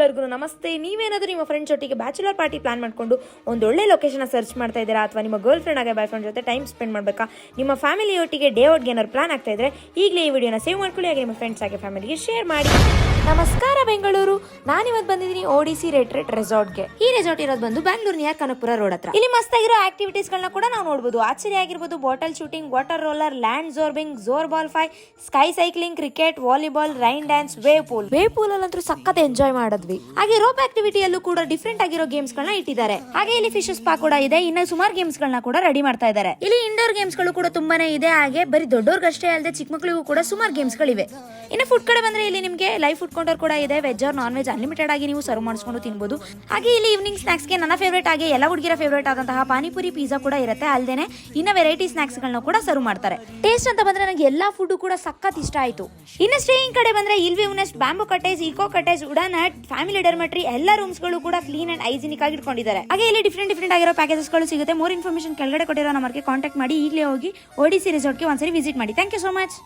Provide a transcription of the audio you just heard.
ಎಲ್ಲರಿಗೂ ನಮಸ್ತೆ. ನೀವೇನಾದರೂ ನಿಮ್ಮ ಫ್ರೆಂಡ್ಸ್ ಜೊತೆಗೆ ಬ್ಯಾಚುಲರ್ ಪಾರ್ಟಿ ಪ್ಲಾನ್ ಮಾಡಿಕೊಂಡು ಒಂದು ಒಳ್ಳೆ ಲೊಕೇಶನ್ ಸರ್ಚ್ ಮಾಡ್ತಾ ಇದ್ದೀರಾ, ಅಥವಾ ನಿಮ್ಮ ಗರ್ಲ್ ಫ್ರೆಂಡ್ ಆಗಿ ಬಾಯ್ ಫ್ರೆಂಡ್ ಜೊತೆ ಟೈಮ್ ಸ್ಪೆಂಡ್ ಮಾಡಬೇಕಾ, ನಿಮ್ಮ ಫ್ಯಾಮಿಲಿಯೊಟ್ಟಿಗೆ ಡೇ ಔಟ್ಗೆ ಏನಾದ್ರು ಪ್ಲಾನ್ ಆಗ್ತಾ ಇದ್ರೆ ಈಗಲೇ ಈ ವಿಡಿಯೋನ ಸೇವ್ ಮಾಡ್ಕೊಳ್ಳಿ, ಹಾಗೆ ನಿಮ್ಮ ಫ್ರೆಂಡ್ಸ್ ಆಗಿ ಫ್ಯಾಮಿಲಿಗೆ ಶೇರ್ ಮಾಡಿ. ನಮಸ್ಕಾರ ಬೆಂಗಳೂರು, ನಾನಿವತ್ತು ಬಂದಿದ್ದೀನಿ ಓಡಿಸಿ ರೆಟ್ರೆಟ್ ರೆಸಾರ್ಟ್ಗೆ. ಈ ರೆಸಾರ್ಟ್ ಇರೋದು ಬಂದು ಬ್ಯಾಂಗ್ಳೂರ್ ನಿಯರ್ ಕನಕಪುರ ರೋಡ್ ಹತ್ರ. ಇಲ್ಲಿ ಮಸ್ತಾಗಿರೋ ಆಕ್ಟಿವಿಟೀಸ್ ಗಳನ್ನ ಕೂಡ ನಾವು ನೋಡಬಹುದು. ಆಶ್ಚರ್ಯ ಆಗಿರ್ಬೋದು, bottle shooting, water roller, land zorbing, zorb ball ಫೈ, sky cycling, cricket, volleyball, rain dance, wave pool ಅಲ್ಲಂತೂ ಸಖತ್ ಎಂಜಾಯ್ ಮಾಡಿದ್ವಿ. ಹಾಗೆ ರೋಪ್ ಆಕ್ಟಿವಿಟಿಯಲ್ಲೂ ಕೂಡ ಡಿಫ್ರೆಂಟ್ ಆಗಿರೋ ಗೇಮ್ಸ್ ಗಳನ್ನ ಇಟ್ಟಿದ್ದಾರೆ. ಹಾಗೆ ಇಲ್ಲಿ ಫಿಶ್ ಸ್ಪಾ ಕೂಡ ಇದೆ. ಇನ್ನು ಸುಮಾರು ಗೇಮ್ಸ್ ಗಳನ್ನ ಕೂಡ ರೆಡಿ ಮಾಡ್ತಾ ಇದ್ದಾರೆ. ಇಲ್ಲಿ ಇಂಡೋರ್ ಗೇಮ್ಸ್ ಗಳು ಕೂಡ ತುಂಬಾನೇ ಇದೆ. ಹಾಗೆ ಬರೀ ದೊಡ್ಡವ್ರಿಗಷ್ಟೇ ಅಲ್ಲದೆ ಚಿಕ್ಕ ಮಕ್ಕಳಿಗೂ ಕೂಡ ಸುಮಾರು ಗೇಮ್ಸ್ ಗಳಿವೆ. ಇನ್ನು ಫುಡ್ ಕಡೆ ಬಂದ್ರೆ ಇಲ್ಲಿ ನಿಮಗೆ ಲೈವ್ ಫುಡ್ ಕೌಂಟರ್ ಕೂಡ ಇದೆ. Veg or non veg unlimited ಆಗಿ ನೀವು ಸರ್ವ್ ಮಾಡಿಸ್ಕೊಂಡು ತಿನ್ಬಹುದು. ಹಾಗೆ ಇಲ್ಲಿ ಈವ್ನಿಂಗ್ ಸ್ನಾಕ್ಸ್ ಗೆ ನನ್ನ ಫೇವರೇಟ್ ಆಗಿ ಎಲ್ಲ ಹುಡುಗಿರ ಫೇವರೇಟ್ ಆದಂತಹ ಪಾನಿಪುರಿ, ಪಿಜ್ಜಾ ಕೂಡ ಇರುತ್ತೆ. ಅಲ್ಲದೆ ಇನ್ನ ವೆರೈಟಿ ಸ್ನಾಕ್ಸ್ ಗಳನ್ನ ಕೂಡ ಸರ್ವ್ ಮಾಡ್ತಾರೆ. ಟೇಸ್ಟ್ ಅಂತ ಬಂದ್ರೆ ನನಗೆ ಎಲ್ಲಾ ಫುಡ್ ಕೂಡ ಸಖತ್ ಇಷ್ಟ ಆಯ್ತು. ಇನ್ನು ಸ್ಟೇಯಿಂಗ್ ಕಡೆ ಬಂದ್ರೆ ಇಲ್ವಿ ಉನೆಸ್ಟ್, ಬ್ಯಾಂಬೂ ಕಟೇಜ್, ಇಕೋ ಕಟೇಜ್, ವುಡನ್ ಹಟ್, ಫ್ಯಾಮಿಲಿ ಡರ್ಮೆಟ್ರಿ ಎಲ್ಲ ರೂಮ್ಸ್ ಗಳು ಕೂಡ ಕ್ಲೀನ್ ಅಂಡ್ ಹೈಜಿನಿಕ್ ಆಗಿ ಇಟ್ಕೊಂಡಿದ್ದಾರೆ. ಹಾಗೆ ಇಲ್ಲಿ ಡಿಫ್ರೆಂಟ್ ಆಗಿರೋ ಪ್ಯಾಕೇಜಸ್ ಗಳು ಸಿಗುತ್ತೆ. ಮೋರ್ ಇನ್ಫಾರ್ಮೇಶನ್ ಕೆಳಗಡೆ ಕೊಟ್ಟಿರೋ ನಂಬರ್ಗೆ ಕಾಂಟ್ಯಾಕ್ಟ್ ಮಾಡಿ ಈಗಲೇ ಹೋಗಿ ಓಡಿಸಿ ರೆಸಾರ್ಟ್ಗೆ ಒಂದ್ಸರಿ ವಿಸಿಟ್ ಮಾಡಿ. Thank you so much.